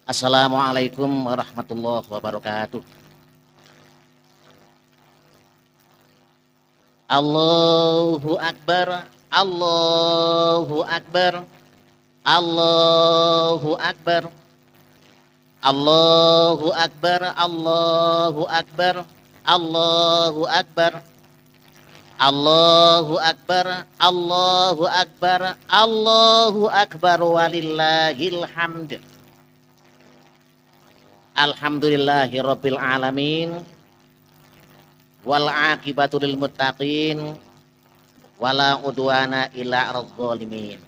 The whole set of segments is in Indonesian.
Assalamualaikum warahmatullahi wabarakatuh. Allahu Akbar, Allahu Akbar, Allahu Akbar, Allahu Akbar, Allahu Akbar, Allahu Akbar, Allahu Akbar, Allahu Akbar, Allahu Akbar, walillahil hamd. Alhamdulillahi rabbil alamin. Wal aqibatu lil muttaqin wala udwana illa 'alal zalimin.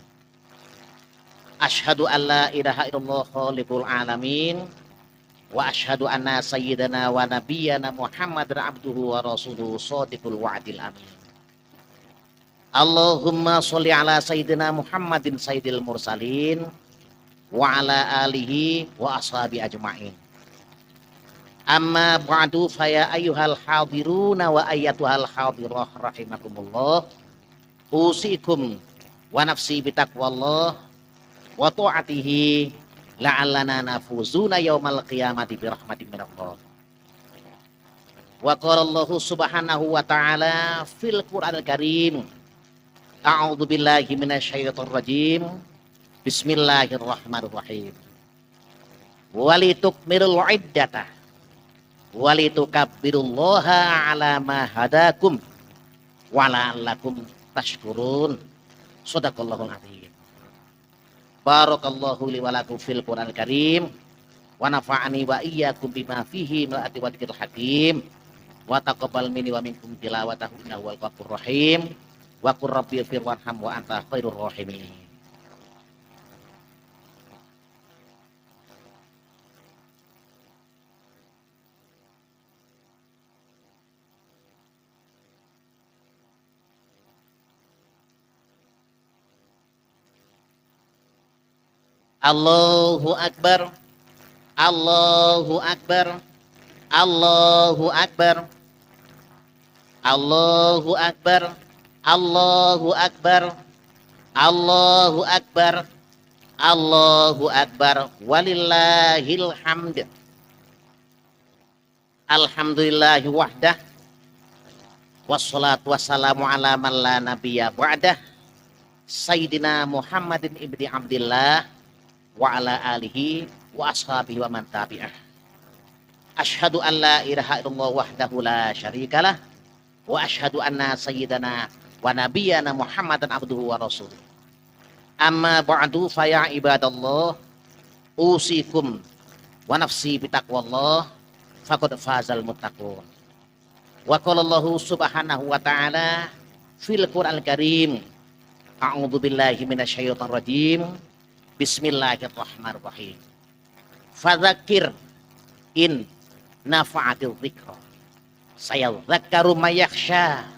Asyhadu an la ilaha illallah khaliqul alamin wa asyhadu anna sayyidana wa nabiyyana Muhammadan abduhu wa rasuluhu shadiqul wa'dil amin. Allahumma sholli ala sayyidina Muhammadin sayyidil mursalin wa ala alihi wa ashabi ajma'in. Amma ba'du faya ayyuhal hadiruna wa ayyatuhal hadirah rahimakumullah. Usikum wa nafsi bitaqwallah wa ta'atihi la'allana nafuzuna yaumal qiyamati birahmatin minallah. Wa qala Allahu subhanahu wa ta'ala fil Qur'anil Karim. A'udzu billahi minasyaitonir rajim. Bismillahirrahmanirrahim. Walitukmirul iddata walitukabbirullaha ala ma hadakum wa la'allakum tashkurun. Shadaqallahul azim. Barakallahu li wa lakum fil Qur'anil Karim wa nafa'ani wa iyyakum bima fihi min ayati wa dzikril hakim wa taqabbal minni wa minkum tilawatahu innahu wal ghafurur rahim wa qur rabbi ighfir warham wa anta khairur rahimin. Allahu Akbar, Allahu Akbar, Allahu Akbar, Allahu Akbar, Allahu Akbar, Allahu Akbar, Allahu Akbar, walillahil hamd. Alhamdulillahi wahdah, wassalatu wassalamu ala man la nabiyya ba'dah, Sayyidina Muhammadin ibni Abdillah wa ala alihi wa ashabihi wa man tabi'ah. Asyhadu an la ilaha illallah wahdahu la syarikalah wa asyhadu anna sayyidana wa nabiyyana Muhammadan abduhu wa rasuluh. Amma ba'du fa ya ibadallah, usikum wa nafsi bitaqwallah faqad fazal muttaqun. Wa qala Allahu subhanahu wa ta'ala fil Qur'anil Karim. A'udzu billahi minasyaitonir rajim. Bismillahirrahmanirrahim. Fadzakir in nafa'atil dzikra sayadzakkaru may yakhsha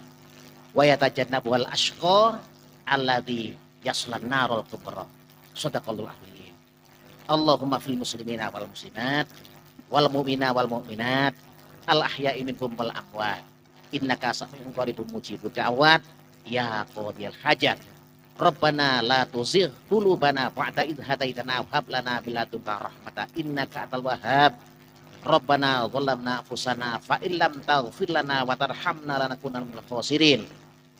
wa yatajannabuhal ashqa alladzi yaslan narul kubra. Shadaqallahul azim. Allahumma fil muslimina wal muslimat wal mu'mina wal mu'minat al ahya'i minhum wal amwat innaka sami'un qaribun mujibud da'wat ya qadiyal hajat. Rabbana la tuzigh qulubana ba'da idh hadaitana wa hab lana min ladunka rahmatan innaka antal wahhab. Rabbana zalamna anfusana fa illam taghfir lana wa tarhamna lanakunanna minal khasirin.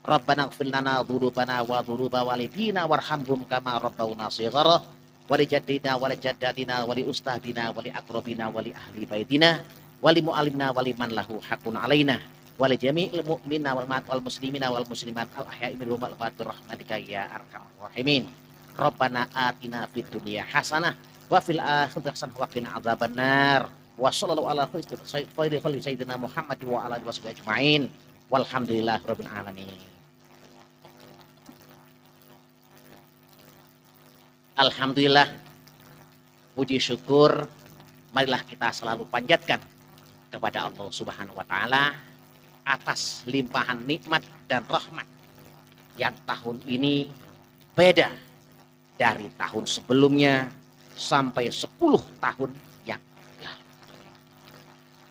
Rabbana ighfir lana dzunubana wa dzunuba walidina warhamhum kama rabbawna shighara wa li jaddina wa li jaddatina wa li ustadina wa li aqrabina wa li ahli baitina wa li mu'allimina wa liman lahu haqqun alaina wa li jami'il mu'minina wal muslimina wal muslimat al ahya'i minhum wal amwat rahmatika ya arhamar rahimin. Rabbana atina fid dunya hasanah wa fil akhirati hasanah wa qina adzabannar. Wa sallallahu ala khairi sayyidina Muhammad wa ala alihi washabihi ajmain. Walhamdulillahi rabbil alamin. Alhamdulillah, puji syukur marilah kita selalu panjatkan kepada Allah Subhanahu wa taala atas limpahan nikmat dan rahmat yang tahun ini beda dari tahun sebelumnya sampai 10 tahun yang lalu.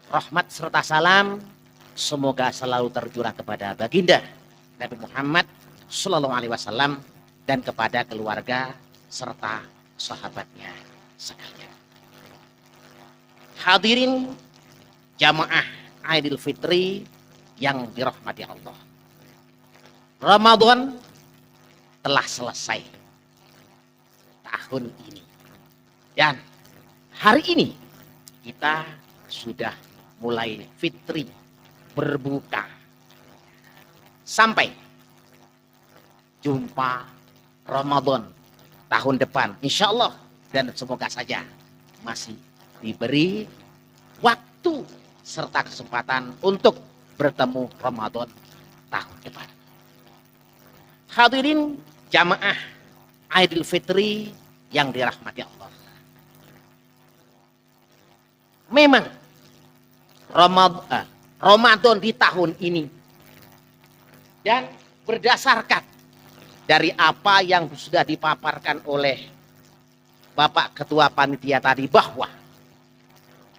Rahmat serta salam semoga selalu tercurah kepada baginda Nabi Muhammad sallallahu alaihi wasallam dan kepada keluarga serta sahabatnya sekalian. Hadirin jamaah Idul Fitri yang dirahmati Allah. Ramadan telah selesai tahun ini. Dan hari ini kita sudah mulai fitri, berbuka. Sampai jumpa Ramadan tahun depan, insya Allah. Dan semoga saja masih diberi waktu serta kesempatan untuk bertemu Ramadan tahun depan. Hadirin jamaah Idul Fitri yang dirahmati Allah. Memang Ramadan di tahun ini, dan berdasarkan dari apa yang sudah dipaparkan oleh Bapak Ketua Panitia tadi, bahwa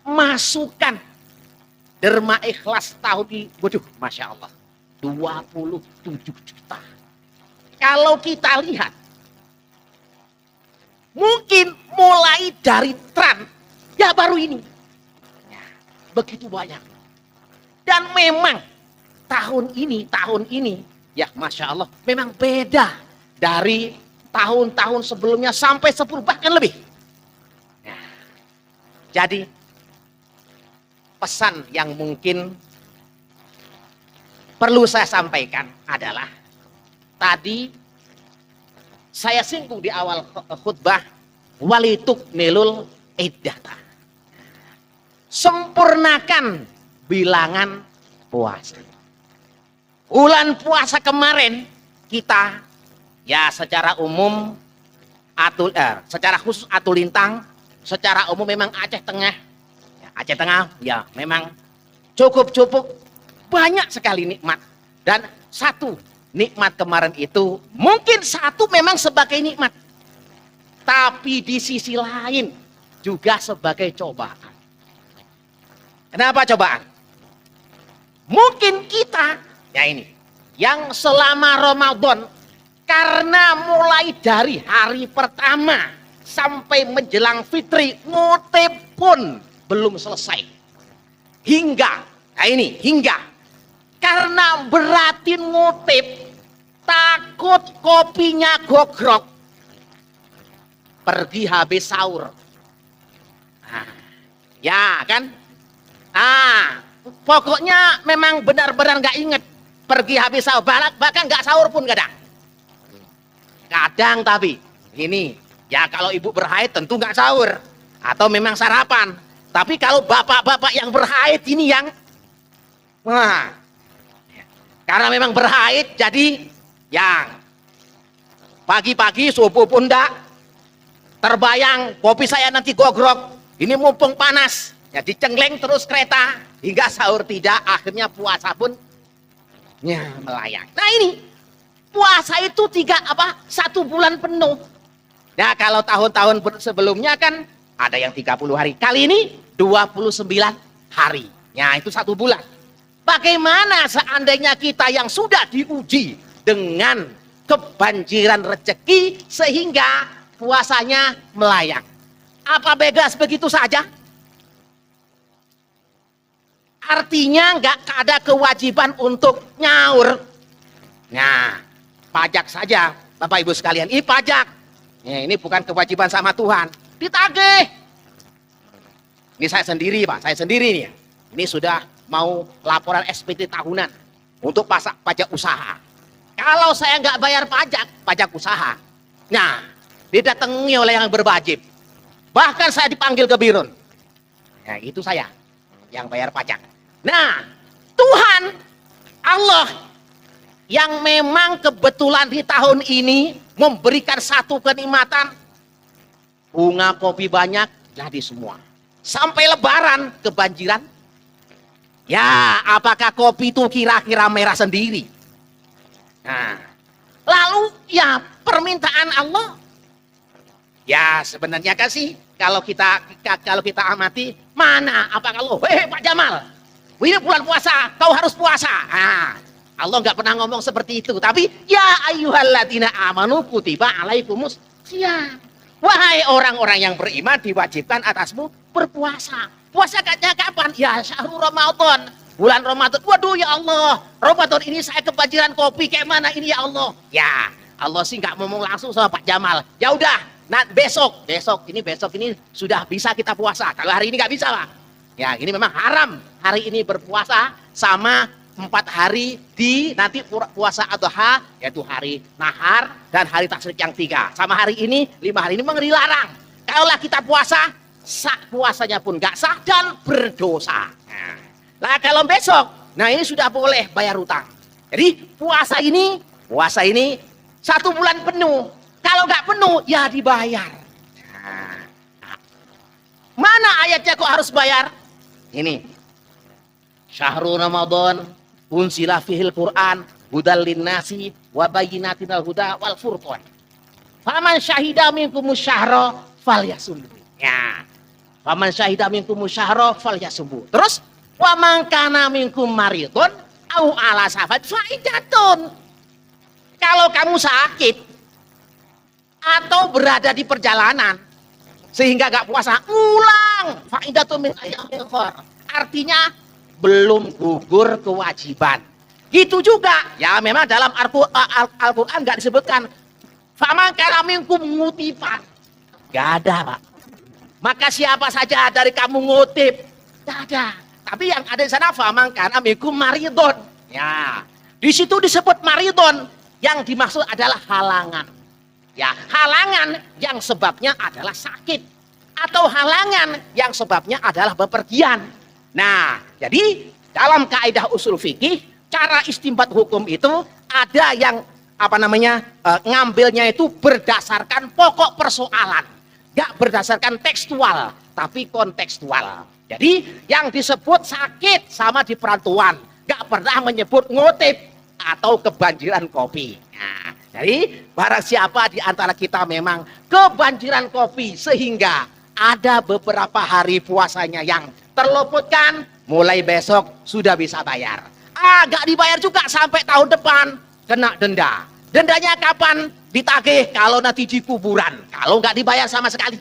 masukan derma ikhlas tahun ini, waduh, Masya Allah, 27 juta. Kalau kita lihat, mungkin mulai dari tran, ya baru ini, ya, begitu banyak. Dan memang tahun ini, ya Masya Allah, memang beda dari tahun-tahun sebelumnya sampai 10 bahkan lebih. Nah, jadi pesan yang mungkin perlu saya sampaikan adalah, tadi saya singgung di awal khutbah, walitukmilul iddata. Sempurnakan bilangan puasa. Bulan puasa kemarin kita, ya secara umum secara khusus Atulintang, secara umum memang Aceh Tengah. Ya, Aceh Tengah ya memang cukup banyak sekali nikmat. Dan satu nikmat kemarin itu mungkin satu memang sebagai nikmat, tapi di sisi lain juga sebagai cobaan. Kenapa cobaan? Mungkin kita, ya ini, yang selama Ramadan, karena mulai dari hari pertama sampai menjelang fitri, ngutip pun belum selesai. Hingga karena beratin ngutip, takut kopinya gogrok, pergi habis sahur. Nah, ya kan? Pokoknya memang benar-benar nggak inget pergi habis sahur, bahkan nggak sahur pun kadang. Tapi ini ya, kalau ibu berhaid tentu nggak sahur atau memang sarapan. Tapi kalau bapak-bapak yang berhaid ini yang karena memang berhaid, jadi yang pagi-pagi subuh pun enggak terbayang kopi saya nanti gogrok, ini mumpung panas ya, dicengleng terus kereta hingga sahur tidak, akhirnya puasa pun ya melayang. Nah ini puasa itu 1 bulan penuh. Nah kalau tahun-tahun sebelumnya kan ada yang 30 hari. Kali ini 29 hari. Ya itu 1 bulan. Bagaimana seandainya kita yang sudah diuji dengan kebanjiran rezeki sehingga puasanya melayang? Apa bebas begitu saja? Artinya nggak ada kewajiban untuk nyaur. Nah, pajak saja, Bapak Ibu sekalian, ini pajak. Ya, ini bukan kewajiban sama Tuhan, ditagih. Ini saya sendiri, Pak, saya sendiri nih. Ini sudah mau laporan SPT tahunan untuk pajak usaha. Kalau saya nggak bayar pajak usaha, nah, didatangi oleh yang berwajib. Bahkan saya dipanggil ke Birun. Ya, itu saya yang bayar pajak. Nah, Tuhan Allah yang memang kebetulan di tahun ini memberikan satu kenikmatan, bunga kopi banyak jadi semua. Sampai lebaran kebanjiran. Ya, apakah kopi itu kira-kira merah sendiri? Nah, lalu ya permintaan Allah. Ya sebenarnya kan sih kalau kita amati, mana apa kalau Pak Jamal, ini bulan puasa, kau harus puasa. Nah, Allah nggak pernah ngomong seperti itu, tapi ya ayyuhalladzina amanu kutiba alaikumus syiyam. Wahai orang-orang yang beriman, diwajibkan atasmu berpuasa. Puasanya kapan? Ya syahrul Ramadan, bulan Ramadan. Waduh ya Allah, Ramadan ini saya kebanjiran kopi, kayak mana ini ya Allah? Ya Allah sih nggak ngomong langsung sama Pak Jamal. Ya udah, nah besok ini sudah bisa kita puasa. Kalau hari ini nggak bisa Pak. Ya ini memang haram hari ini berpuasa sama 4 hari di nanti puasa Adha, yaitu hari nahar dan hari tasyrik yang 3. Sama hari ini 5 hari ini memang dilarang. Kalaulah kita puasa, sah puasanya pun nggak sah dan berdosa. Nah kalau besok, nah ini sudah boleh bayar utang. Jadi puasa ini 1 bulan penuh. Kalau nggak penuh, ya dibayar. Nah, mana ayatnya kok harus bayar? Ini syahrul Ramadan unsila fihil Quran hudal linnasi wa bayyinatin al-huda wal furqan. Faman syahida minkumus syahra falyasum. Ya. Faman syahida minkumus syahra falyasum. Terus wa man kana minkum maridun au ala safar faidatun. Kalau kamu sakit atau berada di perjalanan sehingga gak puasa, ulang faidatun min ayyamin ukhra. Artinya belum gugur kewajiban. Gitu juga, ya memang dalam Al-Quran nggak disebutkan faman kana minkum ngutipan, nggak ada Pak. Maka siapa saja dari kamu ngutip, nggak ada. Tapi yang ada di sana faman kana minkum maridon. Ya, di situ disebut maridon, yang dimaksud adalah halangan. Ya, halangan yang sebabnya adalah sakit atau halangan yang sebabnya adalah bepergian. Nah, jadi dalam kaidah usul fikih, cara istinbat hukum itu ada yang ngambilnya itu berdasarkan pokok persoalan, nggak berdasarkan tekstual, tapi kontekstual. Jadi yang disebut sakit sama di perantauan, nggak pernah menyebut ngutip atau kebanjiran kopi. Nah, jadi barang siapa di antara kita memang kebanjiran kopi sehingga ada beberapa hari puasanya yang terluputkan, mulai besok sudah bisa bayar. Gak dibayar juga sampai tahun depan, kena denda. Dendanya kapan? Ditagih kalau nanti di kuburan, kalau nggak dibayar sama sekali.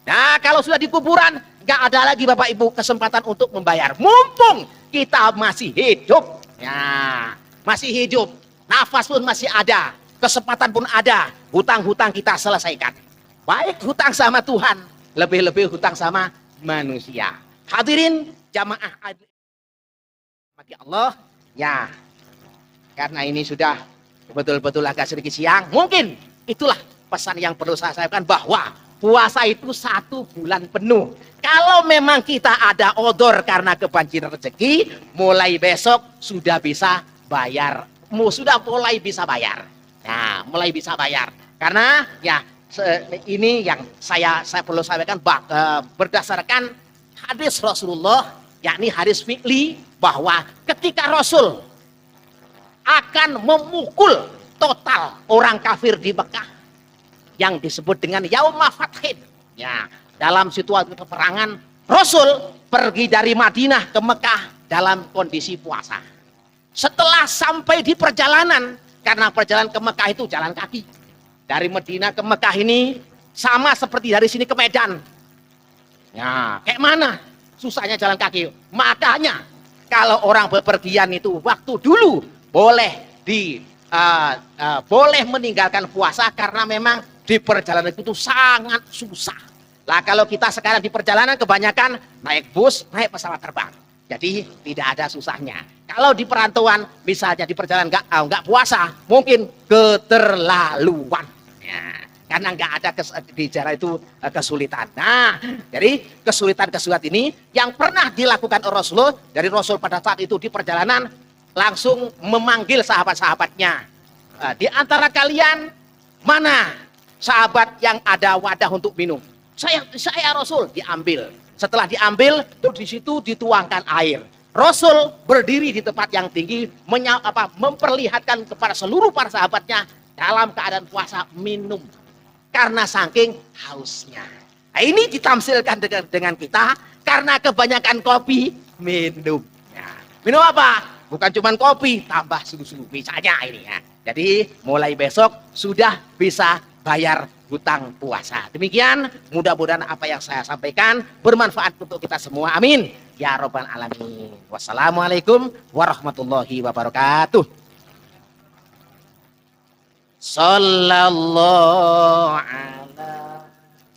Nah kalau sudah di kuburan, nggak ada lagi Bapak Ibu kesempatan untuk membayar. Mumpung kita masih hidup, ya masih hidup, nafas pun masih ada, kesempatan pun ada, hutang-hutang kita selesaikan. Baik hutang sama Tuhan, lebih-lebih hutang sama manusia. Hadirin jamaah mati Allah, ya karena ini sudah betul-betul agak sedikit siang, mungkin itulah pesan yang perlu saya sampaikan, bahwa puasa itu 1 bulan penuh. Kalau memang kita ada odor karena kebanjiran rezeki, mulai besok sudah bisa bayar, sudah mulai bisa bayar. Nah, mulai bisa bayar. Karena ya ini yang saya perlu sampaikan, berdasarkan hadis Rasulullah, yakni hadis fi'li, bahwa ketika Rasul akan memukul total orang kafir di Mekah yang disebut dengan Yauma Fathin. Ya, dalam situasi peperangan, Rasul pergi dari Madinah ke Mekah dalam kondisi puasa. Setelah sampai di perjalanan, karena perjalanan ke Mekah itu jalan kaki. Dari Madinah ke Mekah ini sama seperti dari sini ke Medan. Ya, kayak mana susahnya jalan kaki. Makanya kalau orang bepergian itu waktu dulu boleh boleh meninggalkan puasa karena memang di perjalanan itu sangat susah. Lah kalau kita sekarang di perjalanan kebanyakan naik bus, naik pesawat terbang. Jadi tidak ada susahnya. Kalau di perantauan misalnya di perjalanan nggak puasa, mungkin keterlaluan. Ya, karena nggak ada di jalan itu kesulitan. Nah, jadi kesulitan ini yang pernah dilakukan Rasulullah, dari Rasul pada saat itu di perjalanan langsung memanggil sahabat-sahabatnya. Di antara kalian mana sahabat yang ada wadah untuk minum? Saya Rasul. Diambil. Setelah diambil, terus di situ dituangkan air. Rasul berdiri di tempat yang tinggi, memperlihatkan kepada seluruh para sahabatnya dalam keadaan puasa minum karena saking hausnya. Nah, ini ditamsilkan dengan kita karena kebanyakan kopi minum. Ya. Minum apa? Bukan cuma kopi, tambah susu misalnya ini ya. Jadi mulai besok sudah bisa bayar hutang puasa. Demikian, mudah-mudahan apa yang saya sampaikan bermanfaat untuk kita semua. Amin ya robbal alamin. Wassalamualaikum warahmatullahi wabarakatuh. Sallallahu